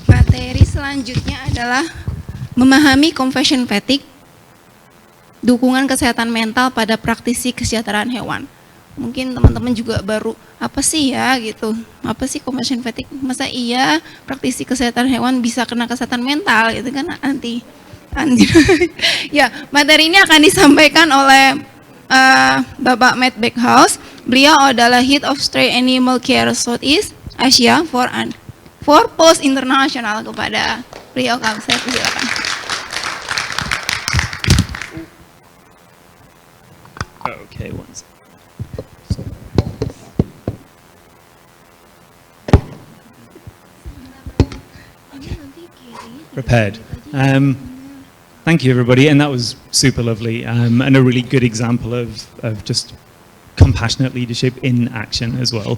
Materi selanjutnya adalah memahami confession fatigue, dukungan kesehatan mental pada praktisi kesejahteraan hewan. Mungkin teman-teman juga baru, apa sih ya gitu, apa sih confession fatigue, masa iya praktisi kesehatan hewan bisa kena kesehatan mental gitu kan, anti. Ya, materi ini akan disampaikan oleh Bapak Matt Backhouse. Beliau adalah Head of Stray Animal Care Southeast Asia for Post International. Kepada beliau saya persilakan. Okay, one second. Prepared. Thank you, everybody, and that was super lovely and a really good example of just compassionate leadership in action as well.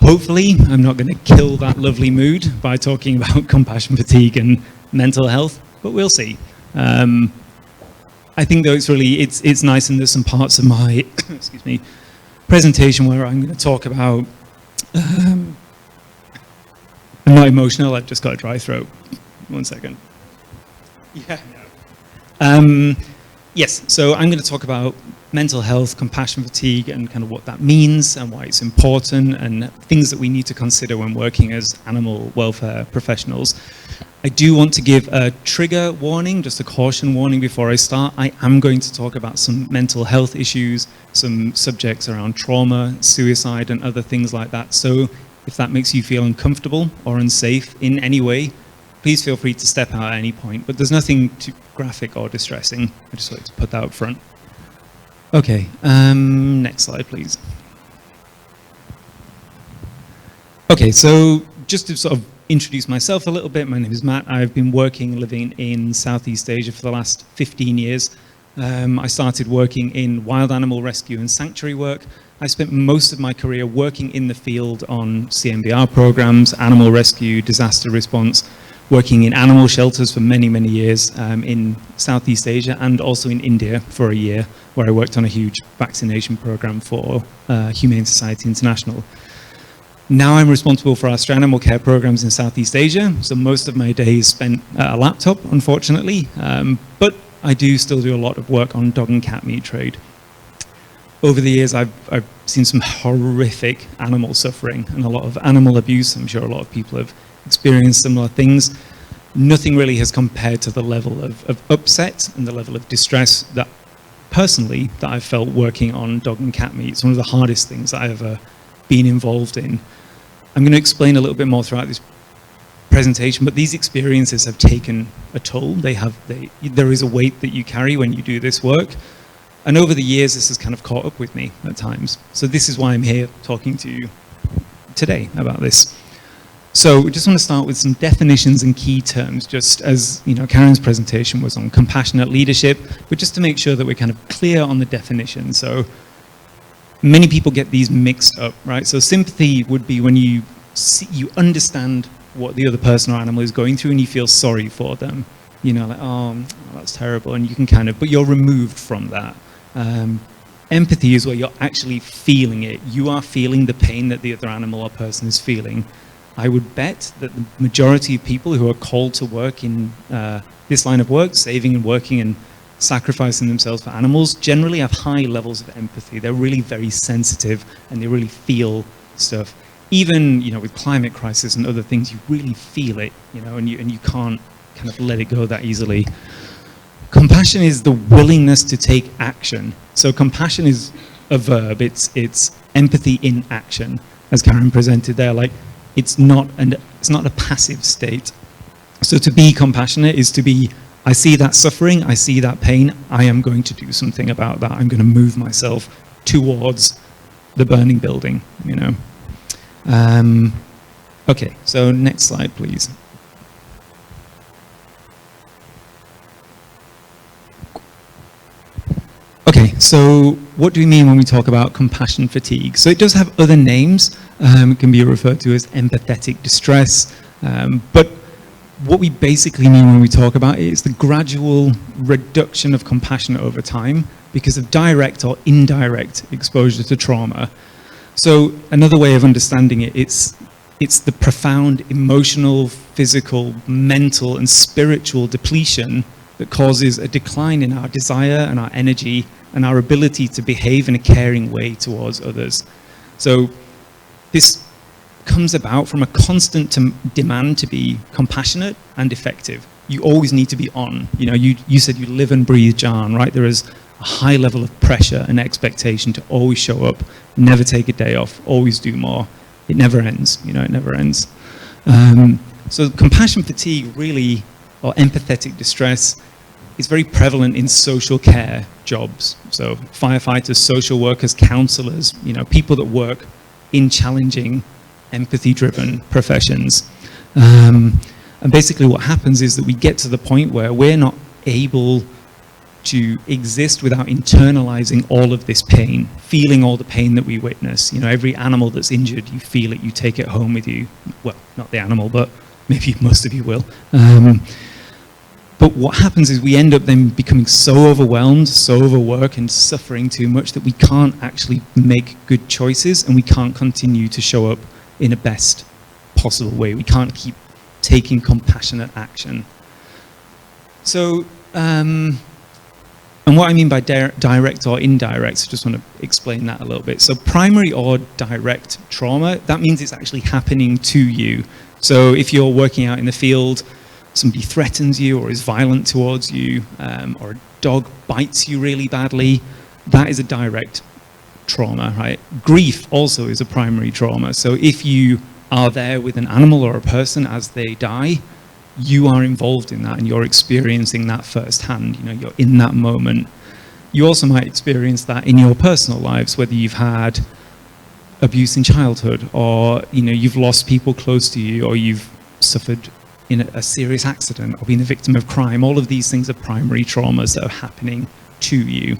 Hopefully, I'm not going to kill that lovely mood by talking about compassion fatigue and mental health, but we'll see. I think though it's nice, and there's some parts of my excuse me presentation where I'm going to talk about. I'm not emotional. I've just got a dry throat. One second. Yeah. Yes, so I'm going to talk about mental health, compassion fatigue, and kind of what that means and why it's important and things that we need to consider when working as animal welfare professionals. I do want to give a trigger warning, just a caution warning before I start. I am going to talk about some mental health issues, some subjects around trauma, suicide, and other things like that. So if that makes you feel uncomfortable or unsafe in any way, please feel free to step out at any point, but there's nothing too graphic or distressing. I just like to put that up front. Okay, next slide, please. Okay, so just to sort of introduce myself a little bit, my name is Matt. I've been working and living in Southeast Asia for the last 15 years. I started working in wild animal rescue and sanctuary work. I spent most of my career working in the field on CMBR programs, animal rescue, disaster response, working in animal shelters for many, many years in Southeast Asia and also in India for a year, where I worked on a huge vaccination program for Humane Society International. Now I'm responsible for our stray animal care programs in Southeast Asia, so most of my day is spent at a laptop, unfortunately, but I do still do a lot of work on dog and cat meat trade. Over the years, I've seen some horrific animal suffering and a lot of animal abuse. I'm sure a lot of people have experienced similar things. Nothing really has compared to the level of upset and the level of distress that personally that I've felt working on dog and cat meat. It's one of the hardest things that I've ever been involved in. I'm going to explain a little bit more throughout this presentation, but these experiences have taken a toll. There is a weight that you carry when you do this work. And over the years, this has kind of caught up with me at times. So this is why I'm here talking to you today about this. So we just want to start with some definitions and key terms, just as Karen's presentation was on compassionate leadership, but just to make sure that we're kind of clear on the definition. So many people get these mixed up, right? So sympathy would be when you understand what the other person or animal is going through and you feel sorry for them. Like, oh, that's terrible, and you can but you're removed from that. Empathy is where you're actually feeling it. You are feeling the pain that the other animal or person is feeling. I would bet that the majority of people who are called to work in this line of work, saving and working and sacrificing themselves for animals, generally have high levels of empathy. They're really very sensitive and they really feel stuff. Even, with climate crisis and other things, you really feel it, and you can't kind of let it go that easily. Compassion is the willingness to take action. So compassion is a verb. It's empathy in action, as Karen presented there. Like, it's not a passive state. So to be compassionate is to be, I see that suffering, I see that pain, I am going to do something about that. I'm going to move myself towards the burning building, Okay, so next slide, please. Okay, so what do we mean when we talk about compassion fatigue? So it does have other names. It can be referred to as empathetic distress. But what we basically mean when we talk about it is the gradual reduction of compassion over time because of direct or indirect exposure to trauma. So another way of understanding it, it's the profound emotional, physical, mental, and spiritual depletion that causes a decline in our desire and our energy and our ability to behave in a caring way towards others. So this comes about from a constant demand to be compassionate and effective. You always need to be on. You know, you said you live and breathe John, right? There is a high level of pressure and expectation to always show up, never take a day off, always do more. It never ends, you know, it never ends. So compassion fatigue really, or empathetic distress, is very prevalent in social care jobs. So firefighters, social workers, counselors, you know, people that work in challenging, empathy-driven professions. And basically what happens is that we get to the point where we're not able to exist without internalizing all of this pain, feeling all the pain that we witness. You know, every animal that's injured, you feel it, you take it home with you. Well, not the animal, but maybe most of you will. But what happens is we end up then becoming so overwhelmed, so overworked and suffering too much that we can't actually make good choices and we can't continue to show up in a best possible way. We can't keep taking compassionate action. So, and what I mean by direct or indirect, I just want to explain that a little bit. So primary or direct trauma, that means it's actually happening to you. So if you're working out in the field, somebody threatens you or is violent towards you, or a dog bites you really badly, that is a direct trauma, right? Grief also is a primary trauma. So if you are there with an animal or a person as they die, you are involved in that and you're experiencing that firsthand. You know, you're in that moment. You also might experience that in your personal lives, whether you've had abuse in childhood, or you know, you've lost people close to you, or you've suffered in a serious accident, or been the victim of crime. All of these things are primary traumas that are happening to you.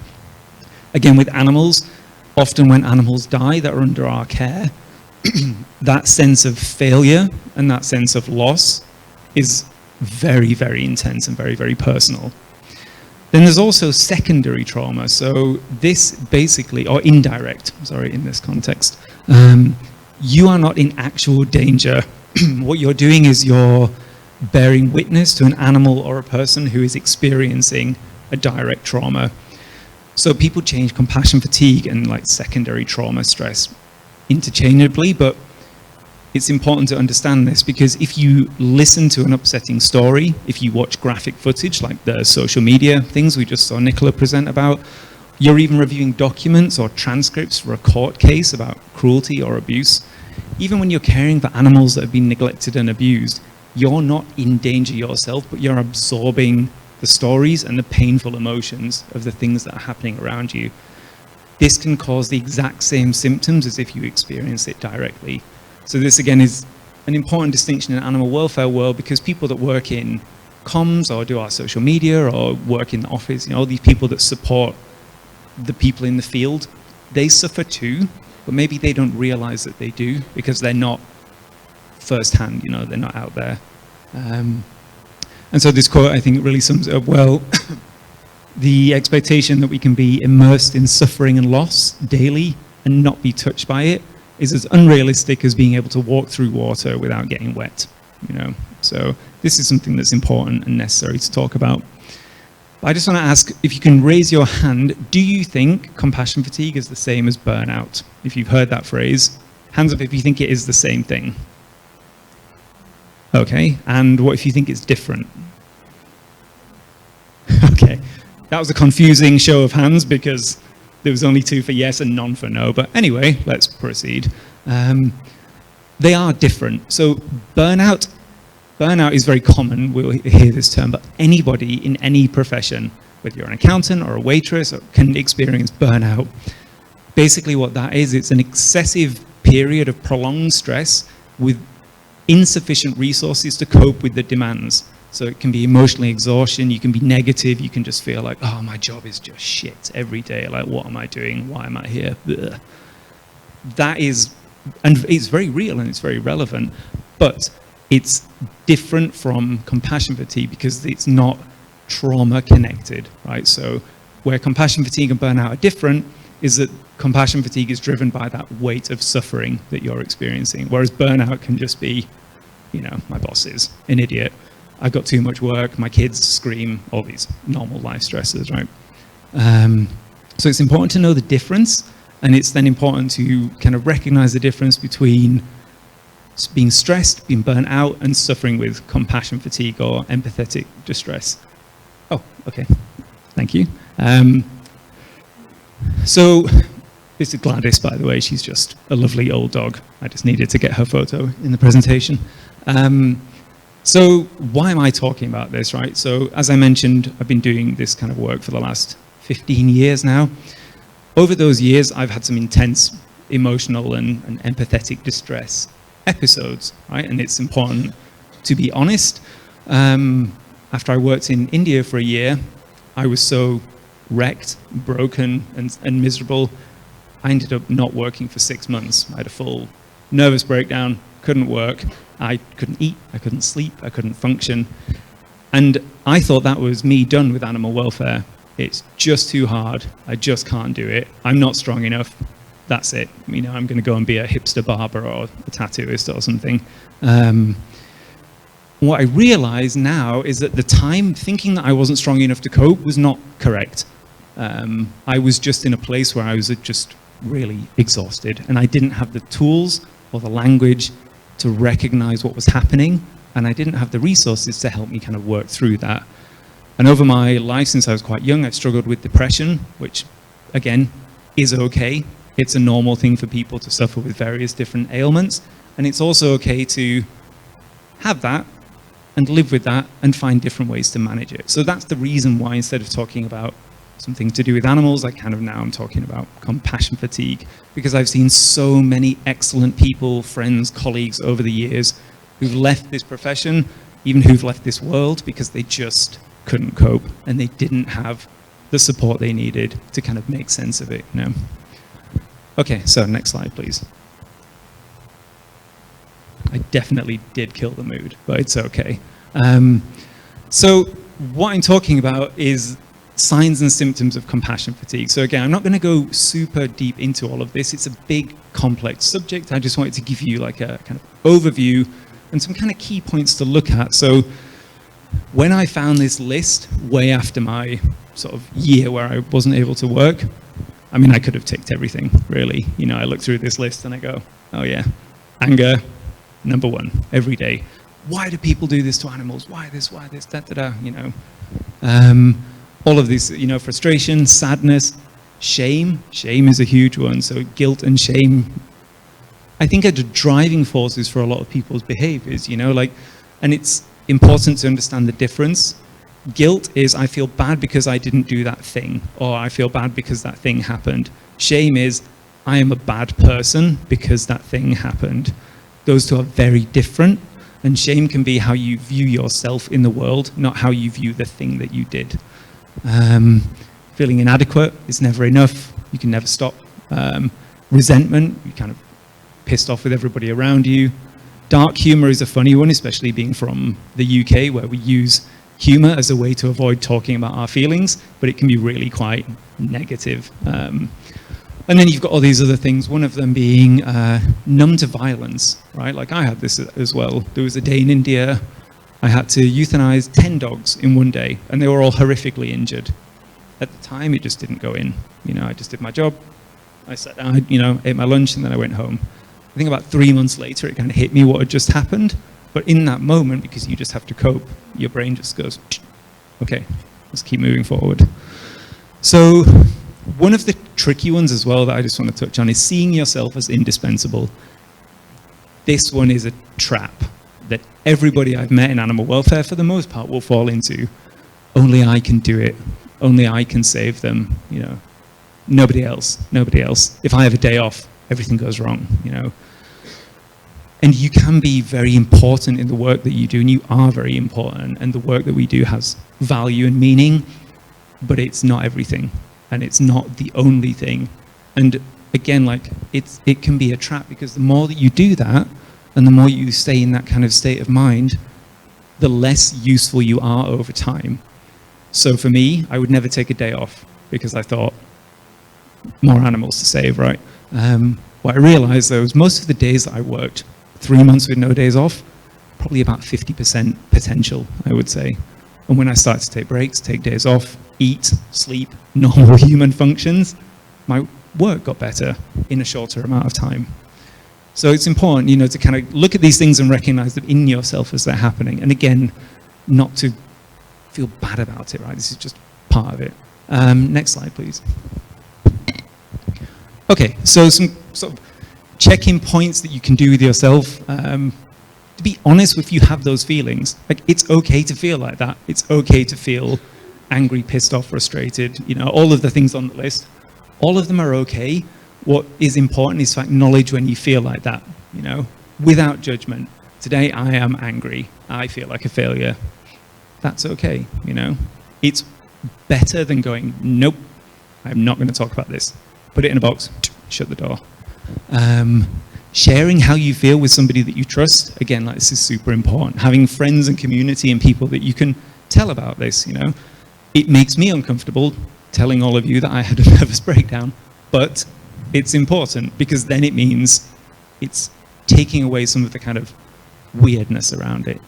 Again, with animals, often when animals die that are under our care, that sense of failure and that sense of loss is very, very intense and very, very personal. Then there's also secondary trauma. So this basically, or indirect, sorry, in this context, you are not in actual danger. What you're doing is you're bearing witness to an animal or a person who is experiencing a direct trauma. So people change compassion fatigue and like secondary trauma stress interchangeably, but it's important to understand this because if you listen to an upsetting story, if you watch graphic footage like the social media things we just saw Nicola present about, you're even reviewing documents or transcripts for a court case about cruelty or abuse, even when you're caring for animals that have been neglected and abused, you're not in danger yourself, but you're absorbing the stories and the painful emotions of the things that are happening around you. This can cause the exact same symptoms as if you experience it directly. So this again is an important distinction in the animal welfare world because people that work in comms or do our social media or work in the office, you know, all these people that support the people in the field, they suffer too, but maybe they don't realize that they do because they're not firsthand, you know, they're not out there. And so this quote, I think, really sums it up well. The expectation that we can be immersed in suffering and loss daily and not be touched by it is as unrealistic as being able to walk through water without getting wet, you know. So this is something that's important and necessary to talk about. But I just want to ask if you can raise your hand, do you think compassion fatigue is the same as burnout? If you've heard that phrase, hands up if you think it is the same thing. Okay, and what if you think it's different? Okay, that was a confusing show of hands because there was only 2 for yes and none for no, but anyway, let's proceed. They are different. So burnout is very common, we'll hear this term, but anybody in any profession, whether you're an accountant or a waitress, can experience burnout. Basically what that is, it's an excessive period of prolonged stress with insufficient resources to cope with the demands. So it can be emotional exhaustion, you can be negative, you can just feel like, oh, my job is just shit every day. Like, what am I doing? Why am I here? Ugh. That is, and it's very real and it's very relevant, but it's different from compassion fatigue because it's not trauma connected, right? So where compassion fatigue and burnout are different is that compassion fatigue is driven by that weight of suffering that you're experiencing, whereas burnout can just be, you know, my boss is an idiot, I've got too much work, my kids scream, all these normal life stresses, right? So it's important to know the difference, and it's then important to kind of recognize the difference between being stressed, being burnt out, and suffering with compassion fatigue or empathetic distress. Oh, okay, thank you. So this is Gladys, by the way. She's just a lovely old dog. I just needed to get her photo in the presentation. So why am I talking about this, right? So as I mentioned, I've been doing this kind of work for the last 15 years now. Over those years, I've had some intense emotional and empathetic distress episodes, right? And it's important to be honest. After I worked in India for a year, I was so wrecked, broken, and miserable, I ended up not working for 6 months. I had a full nervous breakdown, couldn't work, I couldn't eat, I couldn't sleep, I couldn't function. And I thought that was me done with animal welfare. It's just too hard, I just can't do it, I'm not strong enough, that's it. You know, I'm gonna go and be a hipster barber or a tattooist or something. What I realize now is that the time thinking that I wasn't strong enough to cope was not correct. I was just in a place where I was just really exhausted, and I didn't have the tools or the language to recognize what was happening, and I didn't have the resources to help me kind of work through that. And over my life since I was quite young, I've struggled with depression, which again is okay. It's a normal thing for people to suffer with various different ailments, and it's also okay to have that and live with that and find different ways to manage it. So that's the reason why, instead of talking about something to do with animals, I kind of now I'm talking about compassion fatigue, because I've seen so many excellent people, friends, colleagues over the years who've left this profession, even who've left this world, because they just couldn't cope and they didn't have the support they needed to kind of make sense of it, you know. Okay, so next slide, please. I definitely did kill the mood, but it's okay. So what I'm talking about is signs and symptoms of compassion fatigue. So again, I'm not going to go super deep into all of this. It's a big, complex subject. I just wanted to give you like a kind of overview and some kind of key points to look at. So when I found this list way after my sort of year where I wasn't able to work, I mean, I could have ticked everything, really. You know, I look through this list and I go, oh yeah, anger, number one, every day. Why do people do this to animals? Why this, da, da, da, you know. All of this, you know, frustration, sadness, shame. Shame is a huge one. So guilt and shame, I think, are the driving forces for a lot of people's behaviors, you know, like, and it's important to understand the difference. Guilt is, I feel bad because I didn't do that thing, or I feel bad because that thing happened. Shame is, I am a bad person because that thing happened. Those two are very different, and shame can be how you view yourself in the world, not how you view the thing that you did. Feeling inadequate is never enough, you can never stop. Resentment, you're kind of pissed off with everybody around you. Dark humor is a funny one, especially being from the UK, where we use humor as a way to avoid talking about our feelings, but it can be really quite negative. And then you've got all these other things, one of them being numb to violence, right? Like I had this as well. There was a day in India, I had to euthanize 10 dogs in one day, and they were all horrifically injured. At the time, it just didn't go in. You know, I just did my job, I sat down, you know, ate my lunch, and then I went home. I think about 3 months later, it kind of hit me what had just happened. But in that moment, because you just have to cope, your brain just goes, okay, let's keep moving forward. So one of the tricky ones as well that I just want to touch on is seeing yourself as indispensable. This one is a trap that everybody I've met in animal welfare, for the most part, will fall into. Only I can do it. Only I can save them, you know. Nobody else, nobody else. If I have a day off, everything goes wrong, you know. And you can be very important in the work that you do, and you are very important, and the work that we do has value and meaning, but it's not everything, and it's not the only thing. And again, like, it can be a trap, because the more that you do that, and the more you stay in that kind of state of mind, the less useful you are over time. So for me, I would never take a day off, because I thought, more animals to save, right? What I realized though is most of the days that I worked, 3 months with no days off, probably about 50% potential, I would say. And when I started to take breaks, take days off, eat, sleep, normal human functions, my work got better in a shorter amount of time. So it's important, to kind of look at these things and recognize them in yourself as they're happening. And again, not to feel bad about it, right? This is just part of it. Next slide, please. Okay, so some sort of check-in points that you can do with yourself. To be honest, if you have those feelings, like it's okay to feel like that. It's okay to feel angry, pissed off, frustrated, all of the things on the list. All of them are okay. What is important is to acknowledge when you feel like that, without judgment. Today I am angry. I feel like a failure. That's okay, It's better than going, nope, I'm not going to talk about this. Put it in a box, shut the door. Sharing how you feel with somebody that you trust, again, like this is super important. Having friends and community and people that you can tell about this, It makes me uncomfortable telling all of you that I had a nervous breakdown, but it's important because then it means it's taking away some of the kind of weirdness around it,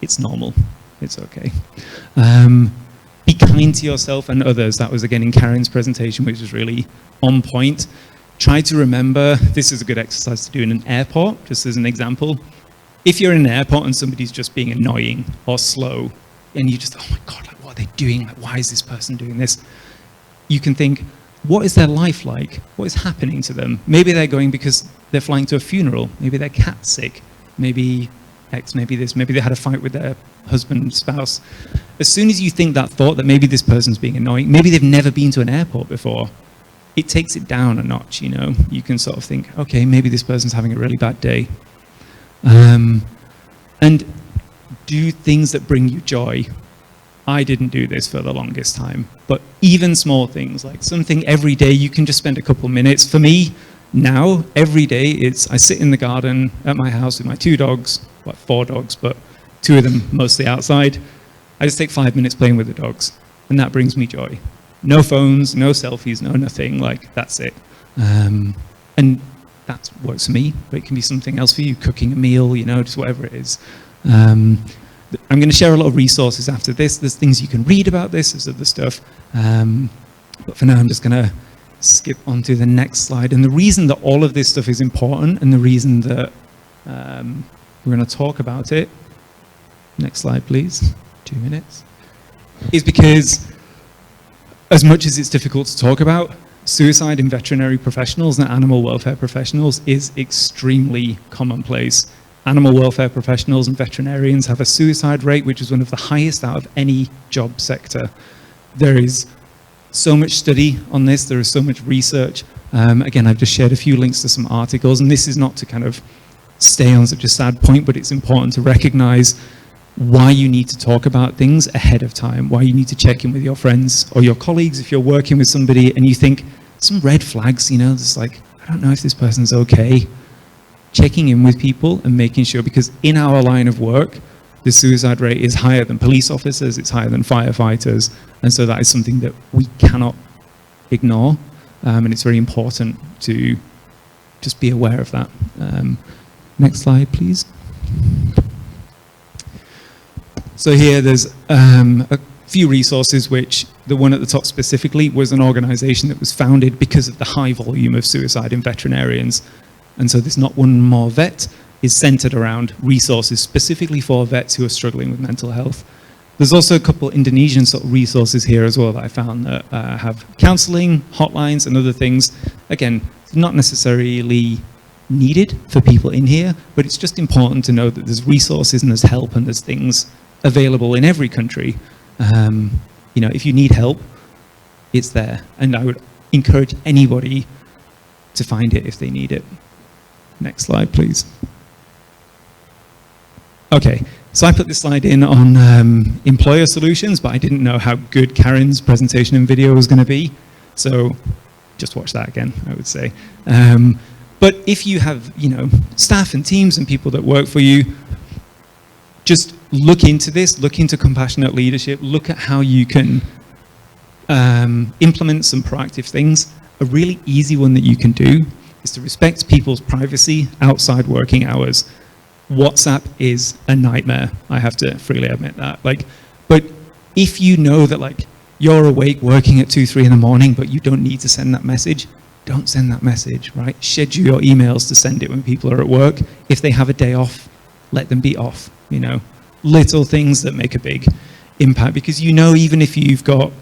It's normal, it's okay. Be kind to yourself and others. That was again in Karen's presentation, which was really on point. Try to remember, this is a good exercise to do in an airport, just as an example. If you're in an airport and somebody's just being annoying or slow, and you just, oh my God, like, what are they doing? Like, why is this person doing this? You can think, what is their life like? What is happening to them? Maybe they're going because they're flying to a funeral. Maybe their cat's sick. Maybe X, maybe this. Maybe they had a fight with their husband, spouse. As soon as you think that thought that maybe this person's being annoying, maybe they've never been to an airport before, it takes it down a notch, You can sort of think, okay, maybe this person's having a really bad day. And do things that bring you joy. I didn't do this for the longest time, but even small things, like something every day you can just spend a couple minutes. For me, now, every day, I sit in the garden at my house with my 2 dogs, well, 4 dogs, but 2 of them mostly outside. I just take 5 minutes playing with the dogs, and that brings me joy. No phones, no selfies, no nothing, like that's it. And that works for me, but it can be something else for you, cooking a meal, just whatever it is. I'm going to share a lot of resources after this. There's things you can read about this, there's other stuff. But for now, I'm just going to skip on to the next slide. And the reason that all of this stuff is important and the reason that we're going to talk about it, next slide, please, 2 minutes, is because as much as it's difficult to talk about, suicide in veterinary professionals and animal welfare professionals is extremely commonplace. Animal welfare professionals and veterinarians have a suicide rate which is one of the highest out of any job sector. There is so much study on this, there is so much research. Again, I've just shared a few links to some articles, and this is not to kind of stay on such a sad point, but it's important to recognize why you need to talk about things ahead of time, why you need to check in with your friends or your colleagues if you're working with somebody and you think some red flags, it's like, I don't know if this person's okay. Checking in with people and making sure, because in our line of work, the suicide rate is higher than police officers, it's higher than firefighters, and so that is something that we cannot ignore, and it's very important to just be aware of that. Next slide, please. So here there's a few resources, which the one at the top specifically was an organization that was founded because of the high volume of suicide in veterinarians. And so this Not One More Vet is centered around resources specifically for vets who are struggling with mental health. There's also a couple Indonesian sort of resources here as well that I found that have counseling, hotlines, and other things. Again, not necessarily needed for people in here, but it's just important to know that there's resources and there's help and there's things available in every country. If you need help, it's there. And I would encourage anybody to find it if they need it. Next slide, please. Okay, so I put this slide in on employer solutions, but I didn't know how good Karen's presentation and video was going to be. So just watch that again, I would say. But if you have, staff and teams and people that work for you, just look into this, look into compassionate leadership, look at how you can implement some proactive things a really easy one that you can do is to respect people's privacy outside working hours. WhatsApp is a nightmare. I have to freely admit that. But if you know that you're awake working at 2, 3 in the morning, but you don't need to send that message, don't send that message, right? Schedule your emails to send it when people are at work. If they have a day off, let them be off, Little things that make a big impact, because even if you've got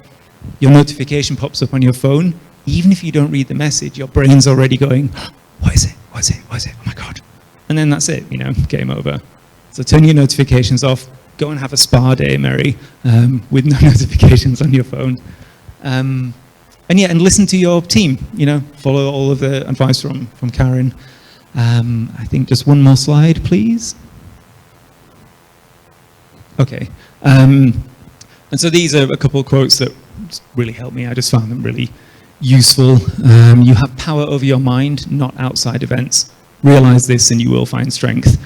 your notification pops up on your phone, even if you don't read the message, your brain's already going, what is it? What is it? What is it? Oh my God. And then that's it, game over. So turn your notifications off, go and have a spa day, Mary, with no notifications on your phone. And listen to your team, follow all of the advice from Karen. I think just one more slide, please. Okay. And so these are a couple of quotes that really helped me. I just found them really useful. You have power over your mind, not outside events. Realize this and you will find strength.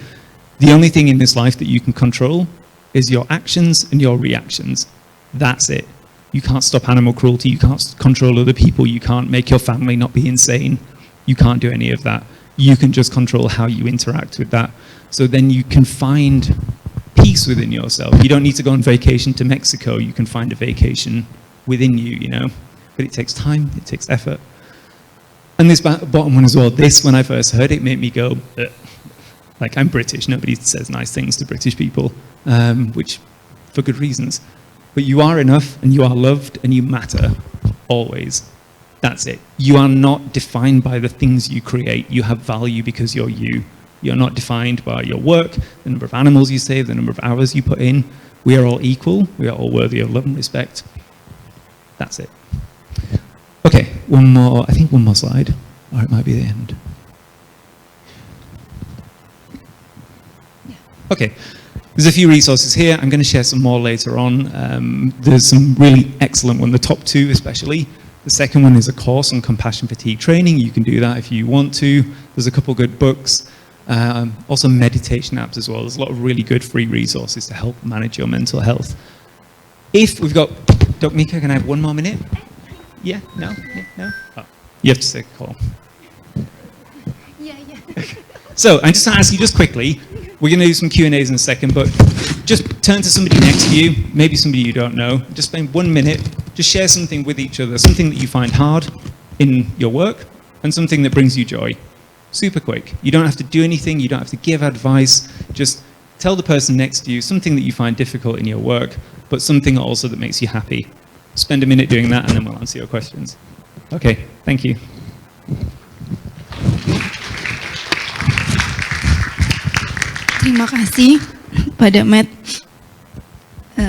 The only thing in this life that you can control is your actions and your reactions. That's it. You can't stop animal cruelty. You can't control other people. You can't make your family not be insane. You can't do any of that. You can just control how you interact with that. So then you can find peace within yourself. You don't need to go on vacation to Mexico. You can find a vacation within you, But it takes time. It takes effort. And this bottom one as well, this, when I first heard it, made me go, ugh. I'm British. Nobody says nice things to British people, which for good reasons. But you are enough, and you are loved, and you matter, always. That's it. You are not defined by the things you create. You have value because you're you. You're not defined by your work, the number of animals you save, the number of hours you put in. We are all equal. We are all worthy of love and respect. That's it. Okay, one more slide, or it might be the end. Okay, there's a few resources here. I'm going to share some more later on. There's some really excellent one, the top 2 especially. The second one is a course on compassion fatigue training. You can do that if you want to. There's a couple good books. Also meditation apps as well. There's a lot of really good free resources to help manage your mental health. If we've got, Dr. Mika, can I have one more minute? Yeah? No? Yeah, no? Oh, you have to take a call. Yeah. So I'm just going to ask you just quickly, we're going to do some Q&As in a second, but just turn to somebody next to you, maybe somebody you don't know, just spend 1 minute, just share something with each other, something that you find hard in your work and something that brings you joy. Super quick. You don't have to do anything, you don't have to give advice, just tell the person next to you something that you find difficult in your work, but something also that makes you happy. Spend a minute doing that and then we'll answer your questions. Okay, thank you. Terima kasih pada Matt